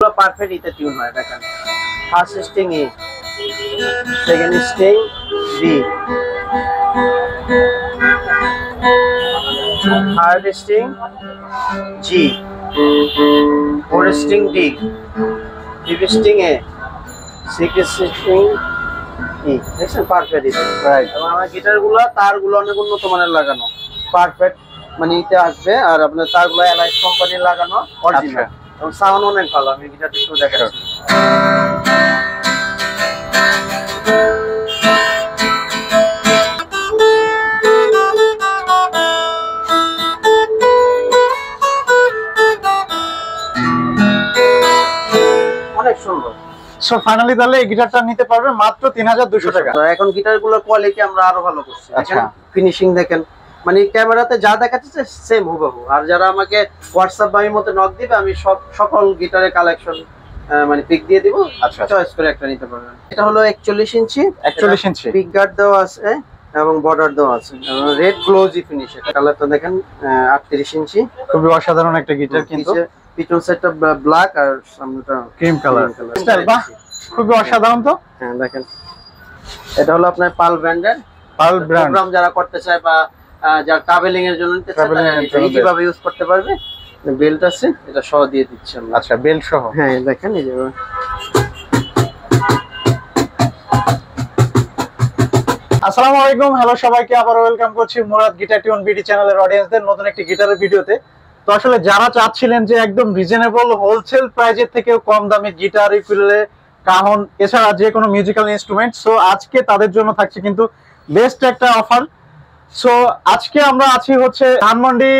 গুলো পারফেক্ট ইতে টিউন হয় দেখেন। First string E, second string B, third string G, fourth string D, fifth string A, six string E. দেখছেন perfect ইতে, right. এবং আমার গিটার গুলো তারগুলো অনেক উন্নত মানের লাগানো, পারফেক্ট মানে ইতে আসবে। আর আপনার তারগুলো এলাইস কোম্পানির লাগানো অরিজিনাল, এবং সাউন্ড অনেক ভালো। আমি গিটারটা একটু দেখাচ্ছি। অনেক সুন্দর। সো ফাইনালি তাহলে এই গিটারটা নিতে পারবে মাত্র 3200 টাকা। এখন গিটারগুলোর কোয়ালিটি আমরা আরো ভালো করছি। আচ্ছা, ফিনিশিং দেখেন, মানে ক্যামেরাতে যা দেখাচ্ছে সেম হুবহু। আর যারা আমাকে হোয়াটসঅ্যাপ বা ইমোতে নক দিবে, আমি সকল গিটারের কালেকশন মানে পিক দিয়ে দিব। আচ্ছা, চয়েস করে একটা নিতে পারবেন। এটা হলো 41 ইঞ্চি, 41 ইঞ্চি পিক গার্ড দেওয়া আছে এবং বর্ডার দেওয়া আছে, রেড গ্লোজি ফিনিশ। এটা কালারটা দেখেন 38 ইঞ্চি, খুবই অসাধারণ একটা গিটার। কিন্তু পিছন সাইডটা ব্ল্যাক আর সামনেটা ক্রিম কালার। বাহ, খুবই অসাধারণ তো। হ্যাঁ দেখেন, এটা হলো আপনার পাল ব্র্যান্ডের। পাল ব্র্যান্ড প্রোগ্রাম যারা করতে চায় বা যারা ট্রাভেলিং এর জন্য নিতে চায়, এইভাবে ইউজ করতে পারবে। বেল্ট আছে, এটা সহ দিয়ে দিচ্ছি আমরা। আচ্ছা, বেল্ট সহ। হ্যাঁ দেখেন, এই যে আসসালামু আলাইকুম, হ্যালো সবাইকে, আবার ওয়েলকাম করছি মুরাদ গিটার টিউন বিডি চ্যানেলের অডিয়েন্সদের নতুন একটি গিটারের ভিডিওতে। তো আসলে যারা চাচ্ছিলেন যে একদম রিজনেবল হোলসেল প্রাইজের থেকেও কম দামে গিটার, ইউকুলেলে, কাহন এছাড়া যে কোনো মিউজিক্যাল ইনস্ট্রুমেন্ট, সো আজকে তাদের জন্য থাকছে কিন্তু বেস্ট একটা অফার। সো আজকে আমরা আছি হচ্ছে ধানমন্ডি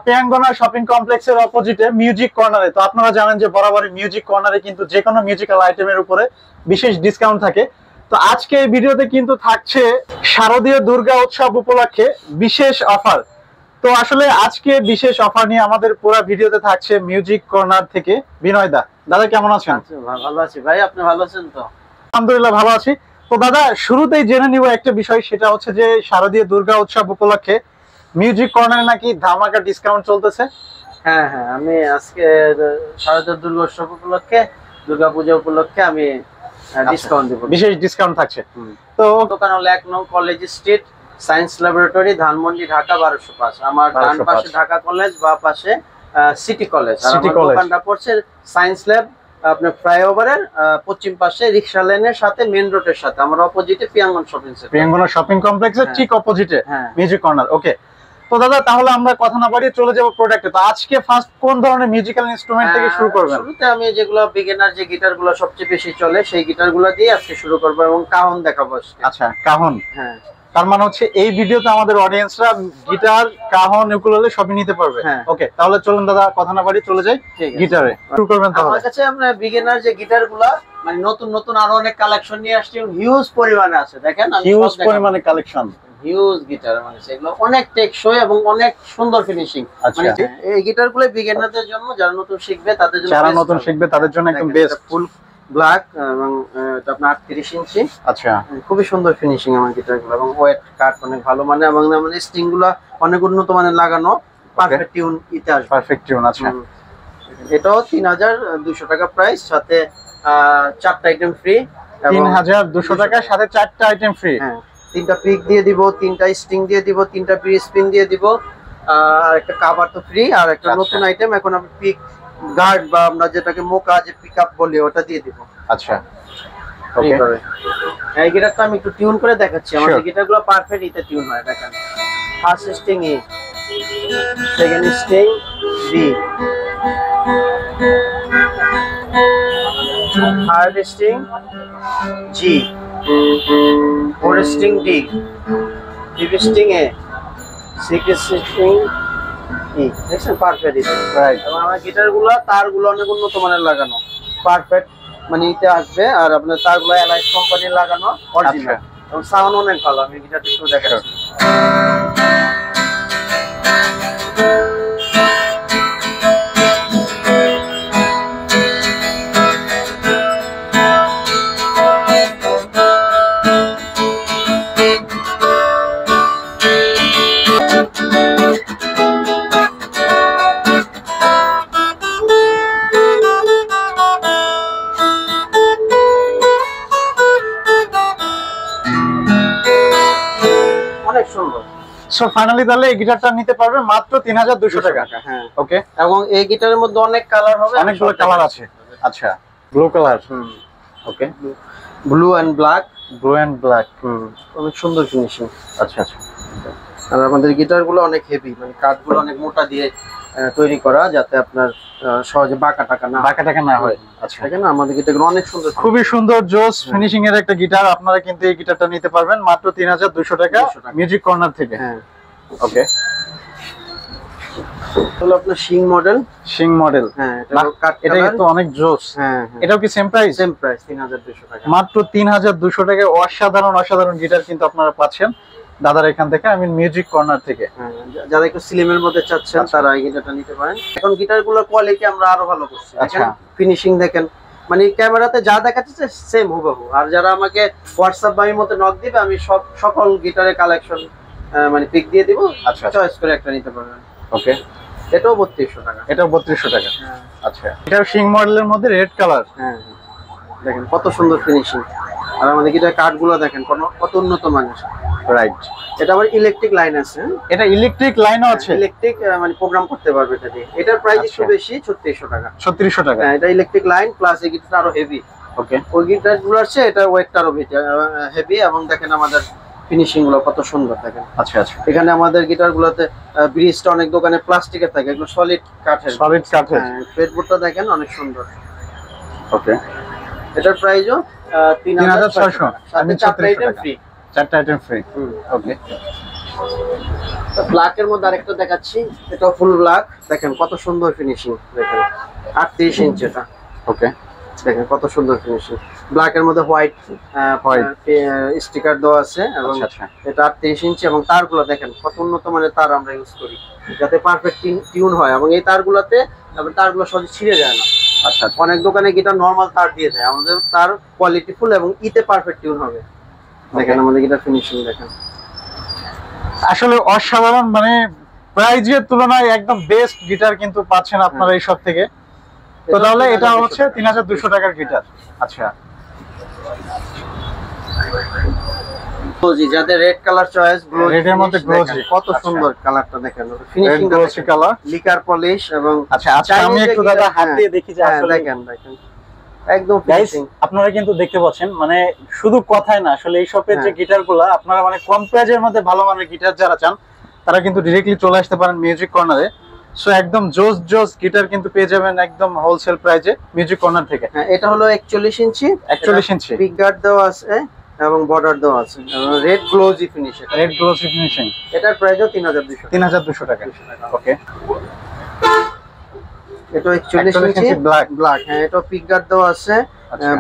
পেয়াঙ্গনা শপিং কমপ্লেক্সের অপোজিটে মিউজিক কর্নারে। তো আপনারা জানেন যে বরাবরই মিউজিক কর্নারে কিন্তু যে কোনো মিউজিক্যাল আইটেমের উপরে বিশেষ ডিসকাউন্ট থাকে। তো আজকে এই ভিডিওতে কিন্তু থাকছে শারদীয় দুর্গা উৎসব উপলক্ষে বিশেষ অফার। তো আসলে আজকে বিশেষ অফার নিয়ে আমাদের পুরো ভিডিওতে থাকছে মিউজিক কর্নার থেকে বিনয় দা। দাদা কেমন আছেন? ভালো আছি ভাই, আপনি ভালো আছেন তো? আলহামদুলিল্লাহ ভালো আছি। তো দাদা শুরুতেই জেনে নিব একটা বিষয়, সেটা হচ্ছে যে শারদীয় দুর্গা উৎসব উপলক্ষে মিউজিক কর্নারে নাকি ধামাকা ডিসকাউন্ট চলতেছে। হ্যাঁ হ্যাঁ, আমি আজকে শারদীয় দুর্গা উৎসব উপলক্ষে, দুর্গা পূজা উপলক্ষে আমি ডিসকাউন্ট দেব, বিশেষ ডিসকাউন্ট থাকছে। তো দোকান হলো 1 নং college street, science laboratory, Dhanmondi, Dhaka 1205। আমার ডান পাশে ঢাকা কলেজ, বা পাশে সিটি কলেজ। আর আমার দোকানটা পড়ছে সায়েন্স ল্যাব, আপনার ফ্লাইওভারের পশ্চিম পাশে রিকশা লেনের সাথে মেইন রোডের সাথে, আমার অপোজিটে পিয়াঙ্গন শপিং সেন্টার, পিয়াঙ্গনা শপিং কমপ্লেক্সের ঠিক অপোজিটে মিউজিক কর্নার। ওকে, তো দাদা তাহলে আমরা কথা না বাড়িয়ে চলে যাব প্রোডাক্টে। তো আজকে ফার্স্ট কোন ধরনের মিউজিক্যাল ইনস্ট্রুমেন্ট থেকে শুরু করবেন? শুরুতে আমি যেগুলো বিগিনার যে গিটারগুলো সবচেয়ে বেশি চলে, সেই গিটারগুলো দিয়ে আজকে শুরু করব, এবং কাহন দেখাবো। আচ্ছা, কাহন। হ্যাঁ, তার মানে হচ্ছে এই ভিডিওতে আমাদের অডিয়েন্সরা গিটার, কাহন, ইউকুলেলে সবই নিতে পারবে। ওকে, তাহলে চলুন দাদা কথা না বাড়িয়ে চলে যাই গিটারে। শুরু করবেন তাহলে। আমার কাছে আমরা বিগিনার যে গিটারগুলো, মানে নতুন নতুন আরো অনেক কালেকশন নিয়ে আসছি, হিউজ পরিমাণে আছে। দেখেন, হিউজ পরিমাণে কালেকশন, হিউজ গিটার, মানে সেগুলো অনেক টেকসই এবং অনেক সুন্দর ফিনিশিং। মানে এই গিটারগুলো বিগিনারদের জন্য, যারা নতুন শিখবে তাদের জন্য, যারা নতুন শিখবে তাদের জন্য একদম বেস্ট। ফুল ব্ল্যাক এবং এটা আপনার 38 ইঞ্চি। আচ্ছা, খুবই সুন্দর ফিনিশিং আমার গিটারগুলো, এবং ওয়েট কাট অনেক ভালো, মানে এবং মানে স্ট্রিং গুলো অনেক উন্নত মানের লাগানো, পারফেক্ট টিউন ইতে আসবে, পারফেক্ট টিউন। আচ্ছা, এটাও 3200 টাকা প্রাইস, সাথে 4টা আইটেম ফ্রি। 3200 টাকা, সাথে 4টা আইটেম ফ্রি। হ্যাঁ, 3টা পিক দিয়ে দিব, 3টা স্ট্রিং দিয়ে দিব, 3টা প্রি স্পিন দিয়ে দিব, আর একটা কভার তো ফ্রি, আর একটা নতুন আইটেম এখন আমি পিক গার্ড, বা আমরা যেটাকে মোকা যে পিকআপ বলি, ওটা দিয়ে দিব। আচ্ছা, ওকে। এই গিটারটা আমি একটু টিউন করে দেখাচ্ছি। আমাদের গিটারগুলো পারফেক্ট ইতে টিউন হয় দেখেন। First string A, second string B, third string G, fourth string D, fifth string A, six string E. দেখছেন পারফেক্ট ইতে, রাইট। এবং আমার গিটারগুলো তারগুলো অনেক উন্নত মানের লাগানো, পারফেক্ট মানে ইতে আসবে। আর আপনার তারগুলো এলাইস কোম্পানির লাগানো অরিজিনাল, এবং সাউন্ড অনেক ভালো। আমি গিটারটা একটু দেখাচ্ছি। সো ফাইনালি তাহলে এই গিটারটা নিতে পারবে মাত্র 3200 টাকা। হ্যাঁ ওকে, এবং এই গিটারের মধ্যে অনেক কালার হবে, অনেকগুলো কালার আছে। আচ্ছা, blue colour. Okay, blue and black. Blue and black, অনেক সুন্দর ফিনিশিং। আচ্ছা আচ্ছা। আর আমাদের গিটারগুলো অনেক হেভি, মানে কাঠগুলো অনেক মোটা দিয়ে তৈরি করা, যাতে আপনার সহজে বাঁকা টাকা না হয়। আচ্ছা, দেখেন আমাদের গিটারগুলো অনেক সুন্দর, খুবই সুন্দর জোস ফিনিশিং এর একটা গিটার। আপনারা কিন্তু এই গিটারটা নিতে পারবেন মাত্র 3200 টাকা মিউজিক কর্নার থেকে। হ্যাঁ ওকে, হলো আপনার শিং মডেল। শিং মডেল, হ্যাঁ এটা কিন্তু অনেক জোস। হ্যাঁ, এটাও কি সেম প্রাইস? সেম প্রাইস 3200 টাকা। মাত্র 3200 টাকায় অসাধারণ গিটার কিন্তু আপনারা পাচ্ছেন দাদার এখান থেকে, আমি মিউজিক কর্নার থেকে। যারা একটু স্লিমের মধ্যে চাচ্ছেন তারা এই গিটারটা নিতে পারেন। এখন গিটারগুলোর কোয়ালিটি আমরা আরো ভালো করছি। আচ্ছা, ফিনিশিং দেখেন, মানে ক্যামেরাতে যা দেখাচ্ছে সেম হুবহু। আর যারা আমাকে হোয়াটসঅ্যাপ বা মতে নক দিবে, আমি সকল গিটারের কালেকশন মানে পিক দিয়ে দিব। আচ্ছা, চয়েস করে একটা নিতে পারবেন। ওকে, এটাও 3200 টাকা। এটাও 3200 টাকা। আচ্ছা, এটাও শিং মডেলের মধ্যে রেড কালার। হ্যাঁ, দেখেন কত সুন্দর ফিনিশিং। আর আমাদের গিটার কাঠগুলো দেখেন কত উন্নত মানের। রাইট, এটা আবার ইলেকট্রিক লাইন আছে। এটা ইলেকট্রিক লাইনও আছে, ইলেকট্রিক মানে প্রোগ্রাম করতে পারবে এটা দিয়ে। এটার প্রাইস একটু বেশি, 3600 টাকা। 3600 টাকা। হ্যাঁ, এটা ইলেকট্রিক লাইন প্লাস এই গিটারটা আরো হেভি। ওকে, ওই গিটারগুলো আছে, এটা ওয়েটটা আরো হেভি। এবং দেখেন আমাদের ফিনিশিং গুলো কত সুন্দর দেখেন। আচ্ছা আচ্ছা, এখানে আমাদের গিটারগুলোতে ব্রিজটা অনেক দোকানে প্লাস্টিকের থাকে, এগুলো সলিড কাঠের। ফ্রেটবোর্ডটা দেখেন অনেক সুন্দর। ওকে, এটার প্রাইসও 3600, সাথে 4টা আইটেম ফ্রি। 4টা আইটেম ফ্রি। ওকে, ব্ল্যাকের মধ্যে আরেকটা দেখাচ্ছি, এটা ফুল ব্ল্যাক। দেখেন কত সুন্দর ফিনিশিং, দেখেন 38 ইঞ্চি এটা। ওকে, দেখেন কত সুন্দর ফিনিশিং। ব্ল্যাকের মধ্যে হোয়াইট স্টিকার দেওয়া আছে। এবং এটা 38 ইঞ্চি। এবং তারগুলো দেখেন কত উন্নত মানের তার আমরা ইউজ করি, যাতে পারফেক্ট টিউন হয়। এবং এই তারগুলোতে তারগুলো সহজে ছিঁড়ে যায় না। আচ্ছা, অনেক দোকানে গিটার নরমাল তার দিয়ে দেয়, আমাদের তার কোয়ালিটি ফুল এবং ইতে পারফেক্ট টিউন হবে। দেখেন আমাদের গিটার ফিনিশিং দেখেন, আসলে অসাধারণ। মানে প্রাইজের তুলনায় একদম বেস্ট গিটার কিন্তু পাচ্ছেন আপনারা এই সব থেকে। তো তাহলে এটা হচ্ছে 3200 টাকার গিটার। আচ্ছা, গ্লোজি, যাদের রেড কালার চয়েস, রেডের মধ্যে গ্লোজি কত সুন্দর কালারটা দেখেন। Finishing glossy colour, liquor polish. এবং আচ্ছা, আজকে আমি একটু দাদা হাত দিয়ে দেখি যে আসলে দেখেন একদম ফিনিশিং। আপনারা কিন্তু দেখতে পাচ্ছেন, মানে শুধু কথাই না, আসলে এই শপের যে গিটারগুলো আপনারা মানে কম প্রাইজের মধ্যে ভালো মানের গিটার যারা চান, তারা কিন্তু ডাইরেক্টলি চলে আসতে পারেন মিউজিক কর্নারে। সো একদম জোস গিটার কিন্তু পেয়ে যাবেন একদম হোলসেল প্রাইজে মিউজিক কর্নার থেকে। হ্যাঁ, এটা হলো 41 ইঞ্চি। 41 ইঞ্চি পিক গার্ড দেওয়া আছে এবং বর্ডার দেওয়া আছে, red glossy finish. Red glossy finishing. এটার প্রাইসও 3200 টাকা। ওকে, এটা 41 ইঞ্চি ব্ল্যাক। হ্যাঁ, এটা পিক গার্ড দেওয়া আছে,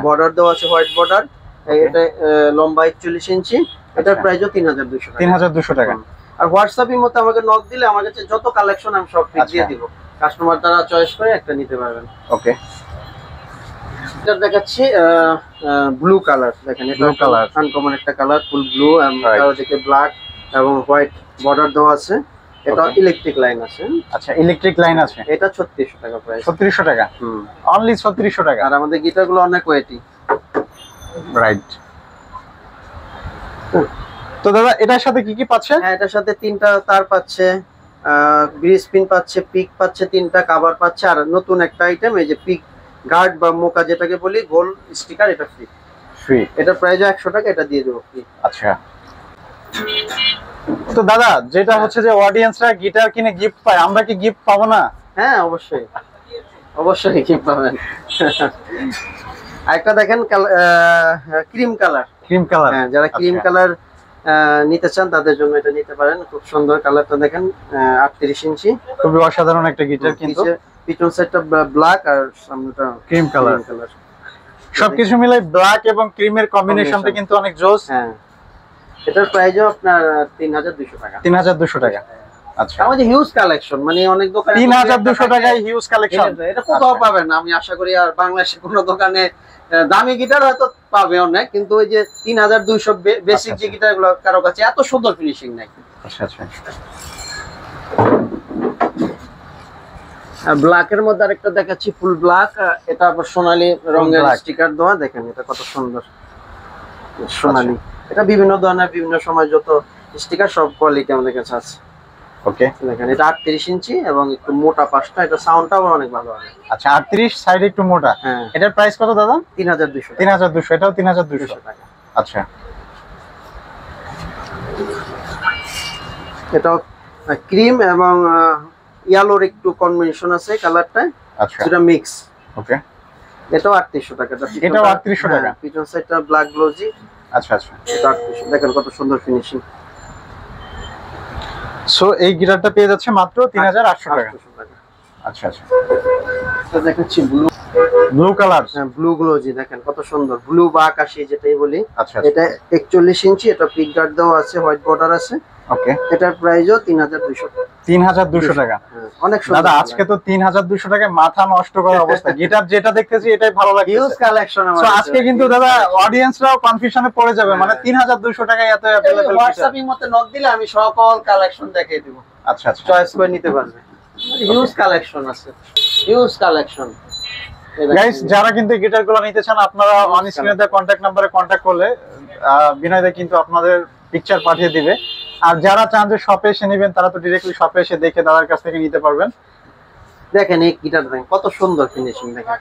বর্ডার দেওয়া আছে হোয়াইট বর্ডার। এটা লম্বা 41 ইঞ্চি। এটার প্রাইসও 3200 টাকা। আর হোয়াটসঅ্যাপের মধ্যে আমাকে নক দিলে আমার কাছে যত কালেকশন আমি সব পিক দিয়ে দিব, কাস্টমার তারা চয়েস করে একটা নিতে পারবেন। ওকে, এটা দেখাচ্ছি ব্লু কালার। দেখেন এটা ব্লু কালার, আনকমন একটা কালার, ফুল ব্লু এবং চারদিকে ব্ল্যাক এবং হোয়াইট বর্ডার দেওয়া আছে। এটা ইলেকট্রিক লাইন আছে। আচ্ছা, ইলেকট্রিক লাইন আছে। এটা 3600 টাকা প্রাইস। 3600 টাকা, অনলি 3600 টাকা। আর আমাদের গিটারগুলো অনেক ওয়েটি। রাইট। তো দাদা এটার সাথে কি কি পাচ্ছে? হ্যাঁ, এটার সাথে 3টা তার পাচ্ছে, ব্রিজ পিন পাচ্ছে, পিক পাচ্ছে 3টা, কভার পাচ্ছে। আর নতুন একটা আইটেম, এই যে পিক গার্ড বা মোকা যেটাকে বলি, গোল স্টিকার, এটা ফ্রি। এটা প্রাইস 100 টাকা, এটা দিয়ে দেবো ফ্রি। আচ্ছা, তো দাদা যেটা হচ্ছে যে অডিয়েন্সরা গিটার কিনে গিফট পায়, আমরা কি গিফট পাবো না? হ্যাঁ, অবশ্যই গিফট পাবেন। আরেকটা দেখেন ক্রিম কালার। হ্যাঁ, যারা ক্রিম কালার নিতে চান তাদের জন্য এটা নিতে পারেন। খুব সুন্দর কালারটা দেখেন, 38 ইঞ্চি। খুবই অসাধারণ একটা গিটার কিন্তু। পিছন সাইডটা ব্ল্যাক আর সামনেটা ক্রিম কালার। সবকিছু মিলে ব্ল্যাক এবং ক্রিমের কম্বিনেশনটা কিন্তু অনেক জোস। হ্যাঁ, এটার প্রাইসও আপনার 3200 টাকা। 3200 টাকা। আচ্ছা, আমাদের হিউজ কালেকশন, মানে অনেক দোকানে 3200 টাকায় হিউজ কালেকশন। এটা কোথাও পাবেন না আমি আশা করি। আর বাংলাদেশের কোনো দোকানে দামি গিটার হয়তো পাবে অনেক, কিন্তু ওই যে 3200 বেসিক যে গিটারগুলো কারো কাছে এত সুন্দর ফিনিশিং নাই। আচ্ছা আচ্ছা, ব্ল্যাকের মধ্যে আরেকটা দেখাচ্ছি, ফুল ব্ল্যাক। এটা আবার সোনালী রঙের স্টিকার দেওয়া। দেখেন এটা কত সুন্দর সোনালী। এটা বিভিন্ন ধরনের বিভিন্ন সময় যত স্টিকার সব কোয়ালিটি আমাদের কাছে আছে। ওকে, দেখেন এটা 38 ইঞ্চি এবং একটু মোটা পাশটা, এটা সাউন্ডটাও অনেক ভালো হবে। আচ্ছা 38 সাইড একটু মোটা। হ্যাঁ, এটার প্রাইস কত দাদা? 3200। 3200, এটাও 3200 টাকা। আচ্ছা, এটা ক্রিম এবং ইয়েলোর একটু কম্বিনেশন আছে কালারটা, আচ্ছা সেটা মিক্স। ওকে, এটাও 3800 টাকা। এটাও 3800 টাকা। পিছন সাইডটা ব্ল্যাক গ্লোজি। আচ্ছা আচ্ছা, এটা 3800। দেখেন কত সুন্দর ফিনিশিং। সো এই গিটারটা পেয়ে যাচ্ছে মাত্র 3800 টাকা। আচ্ছা আচ্ছা, এটা দেখাচ্ছি ব্লু কালার। হ্যাঁ, ব্লু গ্লোজি, দেখেন কত সুন্দর, ব্লু বা আকাশি যেটাই বলি। আচ্ছা, এটা 41 ইঞ্চি, এটা পিক গার্ড দেওয়া আছে, হোয়াইট বর্ডার আছে। ওকে, এটার প্রাইসও 3200 টাকা। 3200 টাকা। অনেক সুন্দর দাদা আজকে তো 3200 টাকায় মাথা নষ্ট করার অবস্থা। গিটার যেটা দেখতেছি এটাই ভালো লাগছে, হিউজ কালেকশন সো আজকে কিন্তু দাদা অডিয়েন্সরাও কনফিউশনে পড়ে যাবে, মানে 3200 টাকায় এত अवेलेबल। হোয়াটসঅ্যাপের মধ্যে নক দিলে আমি সকল কালেকশন দেখিয়ে দেব। আচ্ছা আচ্ছা, চয়েস করে নিতে পারবে। হিউজ কালেকশন আছে, হিউজ কালেকশন। গাইস যারা কিন্তু গিটারগুলো নিতে চান আপনারা অন স্ক্রিনে দেওয়া কন্টাক্ট নম্বরে কন্টাক্ট করলে বিনয় দা কিন্তু আপনাদের পিকচার পাঠিয়ে দিবে। আর যারা চান যে শপে এসে নেবেন তারা তো ডাইরেক্টলি শপে এসে দেখে দাদার কাছ থেকে নিতে পারবেন। দেখেন এই গিটার দেখেন কত সুন্দর ফিনিশিং, দেখেন।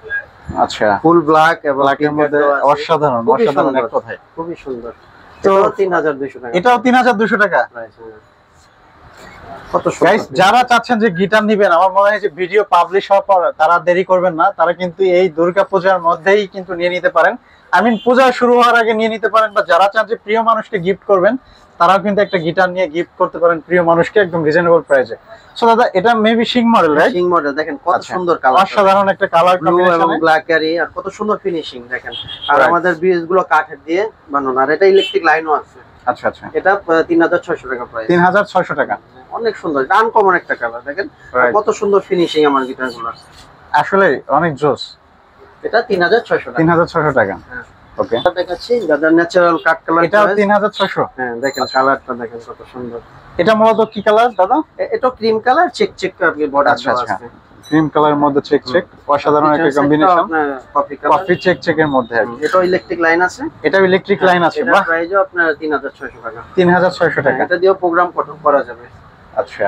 আচ্ছা, ফুল ব্ল্যাক এবং ব্ল্যাকের মধ্যে অসাধারণ, অসাধারণ এক কথায়, খুবই সুন্দর। তো 3200 টাকা। এটাও 3200 টাকা। কত সুন্দর। গাইস যারা চাচ্ছেন যে গিটার নেবেন, আমার মনে হয় যে ভিডিও পাবলিশ হওয়ার পর তারা দেরি করবেন না, তারা কিন্তু এই দুর্গাপূজার মধ্যেই কিন্তু নিয়ে নিতে পারেন। আই মিন পূজা শুরু হওয়ার আগে নিয়ে নিতে পারেন, বা যারা চান যে প্রিয় মানুষকে গিফট করবেন তারাও কিন্তু একটা গিটার নিয়ে গিফট করতে পারেন প্রিয় মানুষকে একদম রিজনেবল প্রাইসে। সো দাদা এটা maybe Singh model, right? Singh model, দেখেন কত সুন্দর কালার, অসাধারণ একটা কালার ব্লু এবং কম্বিনেশন, ব্ল্যাক কারি, আর কত সুন্দর ফিনিশিং দেখেন। আর আমাদের ব্রিজ গুলো কাঠের দিয়ে বানানো, আর এটা ইলেকট্রিক লাইনও আছে। আচ্ছা আচ্ছা, এটা 3600 টাকা প্রাইস। 3600 টাকা। অনেক সুন্দর, আনকমন একটা কালার, দেখেন কত সুন্দর ফিনিশিং আমার গিটার গুলো। আসলে অনেক জোস। এটা 3600 টাকা। 3600 টাকা। ওকে, এটা দেখাচ্ছি দাদা ন্যাচারাল কাট কালার। এটা 3600। হ্যাঁ, দেখেন কালারটা দেখেন কত সুন্দর। এটা মূলত কি কালার দাদা? এটা cream colour, check check border আচ্ছা আচ্ছা, ক্রিম কালারের মধ্যে চেক চেক, অসাধারণ একটা কম্বিনেশন, কফি চেক চেকের মধ্যে আর কি। এটা ইলেকট্রিক লাইন আছে, এটা ইলেকট্রিক লাইন আছে। বাহ, প্রাইসও আপনার 3600 টাকা। 3600 টাকা। এটা দিয়েও প্রোগ্রাম করা যাবে। আচ্ছা,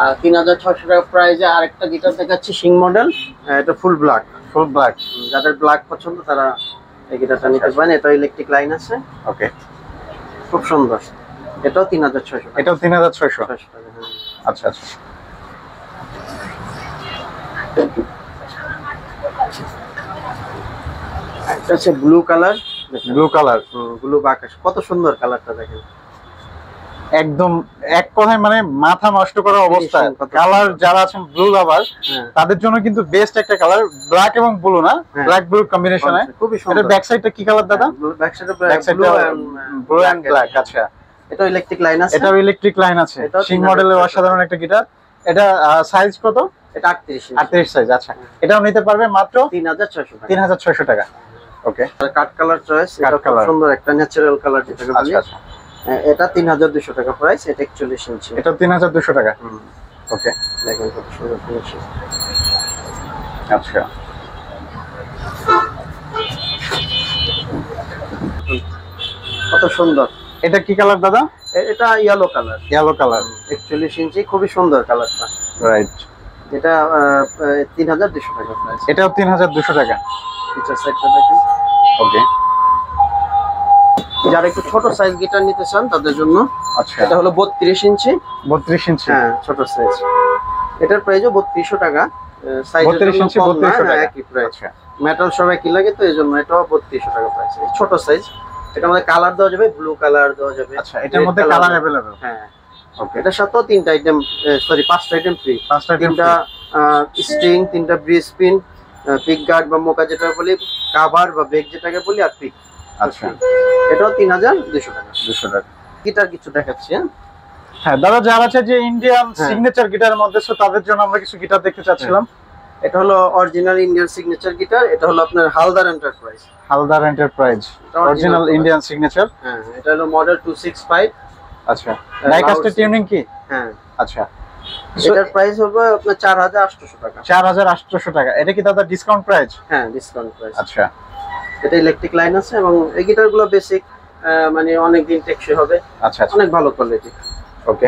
আর 3600 টাকা প্রাইসে আরেকটা গিটার দেখাচ্ছি, সিং মডেল। এটা ফুল ব্ল্যাক। ফুল ব্ল্যাক, যাদের ব্ল্যাক পছন্দ তারা এই গিটারটা নিতে পারেন। এটা ইলেকট্রিক লাইন আছে। ওকে, খুব সুন্দর। এটাও 3600 টাকা। এটাও 3600 টাকা। আচ্ছা আচ্ছা, একটা আছে blue colour. Blue colour, blue বাকাশ, কত সুন্দর কালারটা দেখেন। একদম এক কথায় মানে মাথা নষ্ট করার অবস্থা। কালার যারা আছেন ব্লু লাভার তাদের জন্য কিন্তু বেস্ট একটা কালার, ব্ল্যাক এবং ব্লু না, ব্ল্যাক ব্লু কম্বিনেশনে খুবই সুন্দর। এটা ব্যাক সাইডটা কি কালার দাদা? ব্যাক সাইডটা ব্লু এন্ড ব্ল্যাক। আচ্ছা, এটা ইলেকট্রিক লাইন আছে। এটাও ইলেকট্রিক লাইন আছে, সিং মডেলের অসাধারণ একটা গিটার। এটা সাইজ কত? এটা 38 সাইজ। আচ্ছা, এটাও নিতে পারবে মাত্র 3600 টাকা। 3600 টাকা। ওকে, কাট কালার চয়েস, এটা খুব সুন্দর একটা ন্যাচারাল কালার যেটাকে বলি। আচ্ছা, এটা 3200 টাকা প্রাইস। এটা 41 ইঞ্চি। এটা 3200 টাকা। ওকে, দেখেন কত সুন্দর ফিনিশিং। আচ্ছা, কত সুন্দর। এটা কি কালার দাদা? এটা ইয়েলো কালার। ইয়েলো কালার, 41 ইঞ্চি, খুবই সুন্দর কালারটা। রাইট। এটা 3200 টাকা প্রাইস। এটাও 3200 টাকা। পিছনের সাইডটা দেখেন। ওকে, যারা একটু ছোট সাইজ গিটার নিতে চান তাদের জন্য। আচ্ছা, এটা হলো 32 ইঞ্চি। 32 ইঞ্চি, হ্যাঁ, ছোট সাইজ। এটার প্রাইসও 3200 টাকা। সাইজের 32 ইঞ্চি 3200 টাকা একই প্রাইস। মেটাল সবাই কি লাগে তো এজন্য এটাও 3200 টাকা প্রাইস। ছোট সাইজ। এটা আমাদের কালার দেওয়া যাবে, ব্লু কালার দেওয়া যাবে। আচ্ছা, এটার মধ্যে কালার अवेलेबल। হ্যাঁ, ওকে। এটার সাথেও 3টা আইটেম, সরি 5টা আইটেম ফ্রি। 3টা স্ট্রিং, 3টা ব্রিজ পিন, পিক গার্ড বা মোকা যেটা বলি, কভার বা বেগ যেটাকে বলি, আর পিক। আচ্ছা, এটাও 3200 টাকা। 200 টাকা। গিটার কিছু দেখাচ্ছি। হ্যাঁ দাদা, যারা আছে যে ইন্ডিয়ান সিগনেচার গিটারের মধ্যে, সো তাদের জন্য আমরা কিছু গিটার দেখতে চাচ্ছিলাম। এটা হলো অরিজিনাল ইন্ডিয়ান সিগনেচার গিটার। এটা হলো আপনার Haldar enterprise. Haldar enterprise, original Indian signature. হ্যাঁ, এটা হলো মডেল 265। আচ্ছা, ডাইকাস্ট টিউনিং কি? হ্যাঁ। আচ্ছা, এটার প্রাইস হবে আপনার 4800 টাকা। 4800 টাকা। এটা কি দাদা ডিসকাউন্ট প্রাইস? হ্যাঁ, ডিসকাউন্ট প্রাইস। আচ্ছা, এটা ইলেকট্রিক লাইন আছে এবং এই গিটারগুলো বেসিক মানে অনেক দিন টেকসই হবে। আচ্ছা আচ্ছা, অনেক ভালো কোয়ালিটি। ওকে,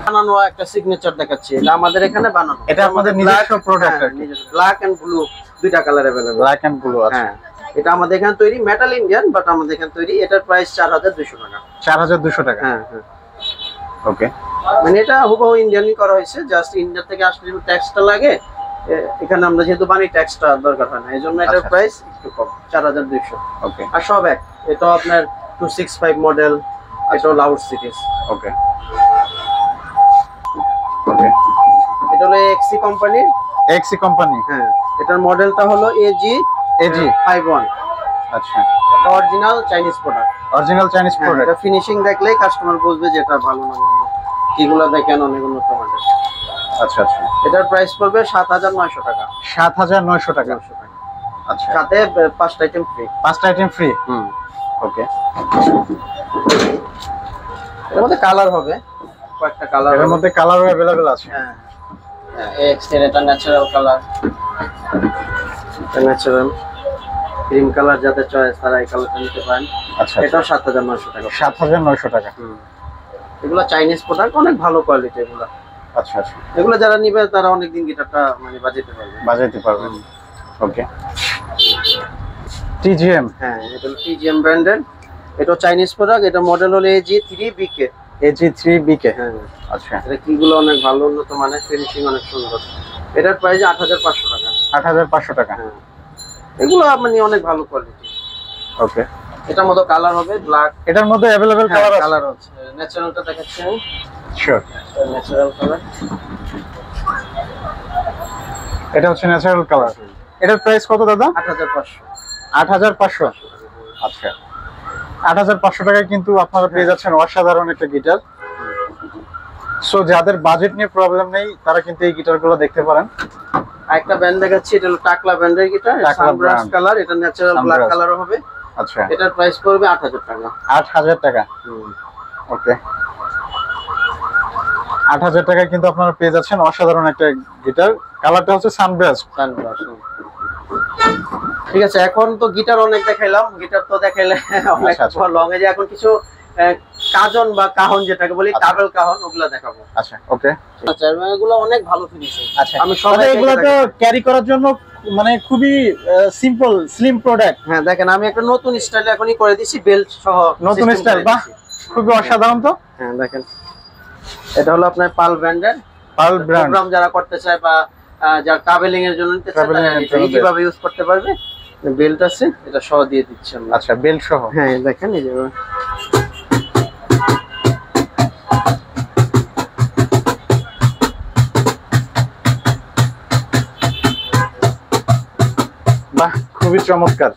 বানানো একটা সিগনেচার দেখাচ্ছি, এটা আমাদের এখানে বানানো। এটা আমাদের নিজস্ব প্রোডাক্ট, ব্ল্যাক এন্ড ব্লু দুইটা colour available. Black and blue আছে। হ্যাঁ, এটা আমাদের এখানে তৈরি, মেটাল ইন্ডিয়ান, বাট আমাদের এখানে তৈরি। এটার প্রাইস 4200 টাকা। 4200 টাকা। হ্যাঁ হ্যাঁ, ওকে, মানে এটা হুবহু ইন্ডিয়ানই করা হয়েছে, জাস্ট ইন্ডিয়া থেকে আসলে ট্যাক্সটা লাগে, এখানে আমরা যেহেতু বানি ট্যাক্সটা দরকার হয় না, এইজন্য এটার প্রাইস একটু কম, 4200। ওকে, আর সব এক। এটা আপনার 265 মডেল, এটা লাউড সিরিজ। ওকে ওকে, এটা হলো এক্সি কোম্পানির। এক্সি কোম্পানি। হ্যাঁ, এটার মডেলটা হলো এজি 51। আচ্ছা, এটা original Chinese product. Original Chinese product. এটা ফিনিশিং দেখলেই কাস্টমার বুঝবে যে এটা ভালো না মন্দ। এগুলো দেখেন অনেক উন্নত মানের। আচ্ছা আচ্ছা, এটার প্রাইস পড়বে 7900 টাকা। 7900 টাকা। আচ্ছা, সাথে 5টা আইটেম ফ্রি। 5টা আইটেম ফ্রি। ওকে, এর মধ্যে কালার হবে কয়েকটা কালার, এর মধ্যে কালারও अवेलेबल আছে। হ্যাঁ, এটা ন্যাচারাল কালার, এটা ন্যাচারাল ক্রিম কালার, যাদের চয়েস তারা এই কালারটা নিতে পারেন। আচ্ছা, এটাও 7900 টাকা। 7900 টাকা। এগুলো চাইনিজ প্রোডাক্ট, অনেক ভালো কোয়ালিটি এগুলো। আচ্ছা আচ্ছা, এগুলো যারা নিবে তারা অনেক দিন গিটারটা মানে বাজাতে পারবে। ওকে, টিজিএম। হ্যাঁ, এটা হলো টিজিএম ব্র্যান্ডের। এটা চাইনিজ প্রোডাক্ট। এটা মডেল হলো AG3BK। AG3BK। হ্যাঁ, আচ্ছা, এটা কিগুলো অনেক ভালো, উন্নত মানের, ফিনিশিং অনেক সুন্দর। এটার প্রাইস 8500 টাকা। 8500 টাকা। হ্যাঁ, এগুলো মানে অনেক ভালো কোয়ালিটি। ওকে, এটার মধ্যে কালার হবে ব্ল্যাক। এটার মধ্যে अवेलेबल কালার আছে। কালার আছে, ন্যাচারালটা দেখাচ্ছি আমি। Sure, natural colour. এটা হচ্ছে ন্যাচারাল কালার। এটার প্রাইস কত দাদা? 8500। 8500। আচ্ছা, 8500 টাকায় কিন্তু আপনারা পেয়ে যাচ্ছেন অসাধারণ একটা গিটার। সো যাদের বাজেট নিয়ে প্রবলেম নেই তারা কিন্তু এই গিটারগুলো দেখতে পারেন। আরেকটা ব্র্যান্ড দেখাচ্ছি, এটা হলো টাকলা ব্র্যান্ডের গিটার, সানব্রাশ কালার। এটা ন্যাচারাল ব্ল্যাক কালারও হবে। আচ্ছা, এটার প্রাইস পড়বে 8000 টাকা। 8000 টাকা। ওকে, 8000 টাকায় কিন্তু আপনারা পেয়ে যাচ্ছেন অসাধারণ একটা গিটার। কালারটা হচ্ছে সানব্রাশ। ঠিক আছে, এখন তো গিটার অনেক দেখাইলাম, গিটার তো দেখাইলে অনেক লং এ, যে এখন কিছু কাজন বা কাহন যেটাকে বলি, ডাবল কাহন, ওগুলা দেখাবো। আচ্ছা, ওকে, আচ্ছা, এগুলো অনেক ভালো ফিনিশিং। আচ্ছা, আমি সবাই এগুলো তো ক্যারি করার জন্য মানে খুবই সিম্পল স্লিম প্রোডাক্ট। হ্যাঁ, দেখেন আমি একটা নতুন স্টাইল এখনই করে দিছি, বেল্ট সহ নতুন স্টাইল। বাহ, খুবই অসাধারণ তো। হ্যাঁ, দেখেন এটা হলো আপনার পাল ব্র্যান্ডের। পাল ব্র্যান্ড। প্রোগ্রাম যারা করতে চায় বা যারা ট্রাভেলিং এর জন্য নিতে চায়, ইজিভাবে ইউজ করতে পারবে। বেল্ট আছে, এটা সহ দিয়ে দিচ্ছি আমরা। আচ্ছা, বেল্ট সহ। হ্যাঁ, দেখেন এই যে বাহ, খুবই চমৎকার।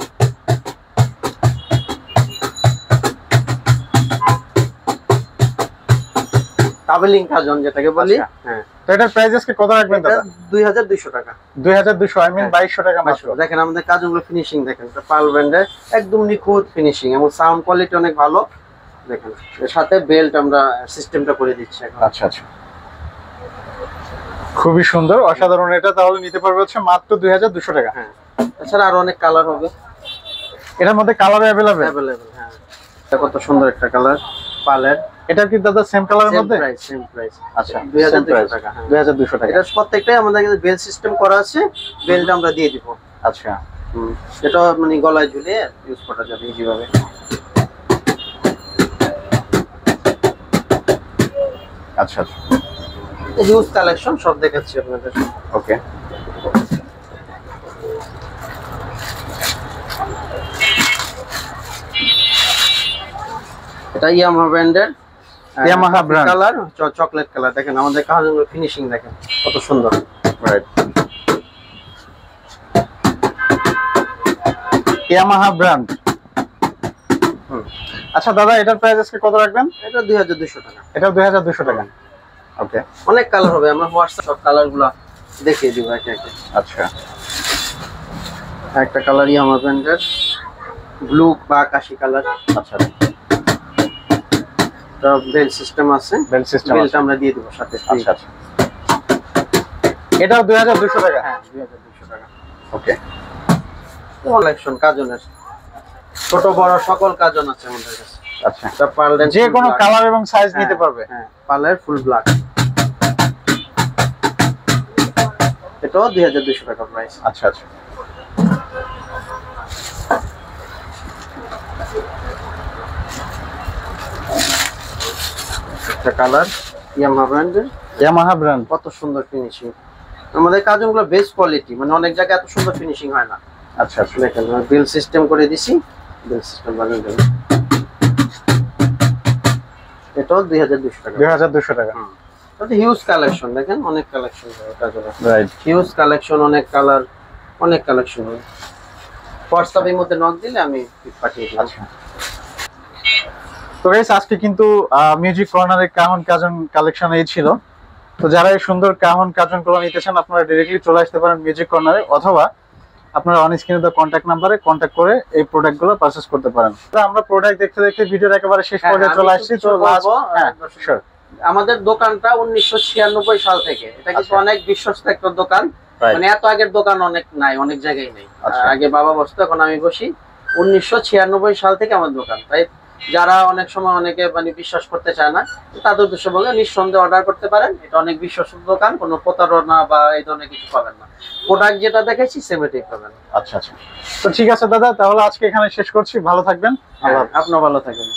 ট্রাভেলিং কাজন যেটাকে বলি। হ্যাঁ, তো এটার প্রাইস আজকে কত রাখবেন দাদা? 2200 টাকা। 2200, আই মিন 2200 টাকা মাত্র। দেখেন আমাদের কাজগুলো ফিনিশিং দেখেন, এটা পাল ব্র্যান্ডের, একদম নিখুঁত ফিনিশিং এবং সাউন্ড কোয়ালিটি অনেক ভালো। দেখেন এর সাথে বেল্ট আমরা সিস্টেমটা করে দিচ্ছি এখন। আচ্ছা আচ্ছা, খুবই সুন্দর, অসাধারণ। এটা তাহলে নিতে পারবে হচ্ছে মাত্র 2200 টাকা। হ্যাঁ, এছাড়া আরো অনেক কালার হবে এটার মধ্যে। Colour available. হ্যাঁ, এটা কত সুন্দর একটা কালার পালের। এটা কি দাদা সেম কালারের মধ্যে? Same price. আচ্ছা, 2200 টাকা। 2200 টাকা। এটা প্রত্যেকটাই আমাদের কাছে বেল সিস্টেম করা আছে, বেলটা আমরা দিয়ে দিব। আচ্ছা, এটা মানে গলায় ঝুলিয়ে ইউজ করা যাবে ইজিভাবে। আচ্ছা, ইউজ কালেকশন সব দেখাচ্ছি আপনাদের। ওকে, এটা ইয়ামাহা ব্র্যান্ডের, Yamaha brand colour, chocolate colour. দেখেন আমাদের কাজগুলো ফিনিশিং দেখেন কত সুন্দর। Right, Yamaha brand. আচ্ছা দাদা, এটার প্রাইস আজকে কত রাখবেন? এটা 2200 টাকা। এটা 2200 টাকা। ওকে, অনেক কালার হবে, আমরা হোয়াটসঅ্যাপ সব কালারগুলো দেখিয়ে দিব একে একে। আচ্ছা, একটা কালার ইয়ামাহা ব্র্যান্ডের ব্লু বা আকাশী কালার। আচ্ছা, এটা বেল সিস্টেম আছে, বেলটা আমরা দিয়ে দেব সাথে। আচ্ছা আচ্ছা, এটাও 2200 টাকা। হ্যাঁ, 2200 টাকা। ওকে, কালেকশন কাজনের ছোট বড় সকল কাজন আছে আমাদের কাছে। আচ্ছা, এটা পার্লের যে কোনো কালার এবং সাইজ নিতে পারবে। হ্যাঁ, পার্লের ফুল ব্ল্যাক। এটাও 2200 টাকা প্রাইস। আচ্ছা আচ্ছা, একটা কালার ইয়ামাহা ব্র্যান্ডের, ইয়ামাহা ব্র্যান্ড, কত সুন্দর ফিনিশিং। আমাদের কাজগুলো বেস্ট কোয়ালিটি, মানে অনেক জায়গায় এত সুন্দর ফিনিশিং হয় না। আচ্ছা আচ্ছা, দেখেন বিল সিস্টেম করে দিছি, বিল সিস্টেম বানিয়ে দেব। এটাও 2200 টাকা। 2200 টাকা। এটা হিউজ কালেকশন, দেখেন অনেক কালেকশন হয় কাজগুলো। রাইট, হিউজ কালেকশন, অনেক কালার, অনেক কালেকশন হয়। হোয়াটসঅ্যাপের মধ্যে নক দিলে আমি পাঠিয়ে দেব। আচ্ছা। তো গাইস, আজকে কিন্তু মিউজিক কর্নারের কাহন কাজন কালেকশন এই ছিল। তো যারা এই সুন্দর কাহন কাজন গুলো নিতে চান, আপনারা ডাইরেক্টলি চলে আসতে পারেন মিউজিক কর্নারে, অথবা আপনারা অন স্ক্রিনে দেওয়া কন্ট্যাক্ট নাম্বারে কন্ট্যাক্ট করে এই প্রোডাক্টগুলো পারচেজ করতে পারেন। তো আমরা প্রোডাক্ট দেখতে দেখতে ভিডিওর একেবারে শেষ পর্যায়ে চলে আসছি। তো শিওর, আমাদের দোকানটা 1996 সাল থেকে, এটা কিন্তু অনেক বিশ্বস্ত একটা দোকান। মানে এত আগের দোকান অনেক নাই, অনেক জায়গায় নেই। আগে বাবা বসতো, এখন আমি বসি। 1996 সাল থেকে আমার দোকান। তাই যারা অনেক সময় অনেকে মানে বিশ্বাস করতে চায় না, তাদের উদ্দেশ্য বলে নিঃসন্দেহে অর্ডার করতে পারেন। এটা অনেক বিশ্বস্ত দোকান, কোনো প্রতারণা বা এই ধরনের কিছু পাবেন না। প্রোডাক্ট যেটা দেখেছি সেটাই পাবেন। আচ্ছা আচ্ছা, তো ঠিক আছে দাদা, তাহলে আজকে এখানে শেষ করছি। ভালো থাকবেন। আপনিও ভালো থাকবেন।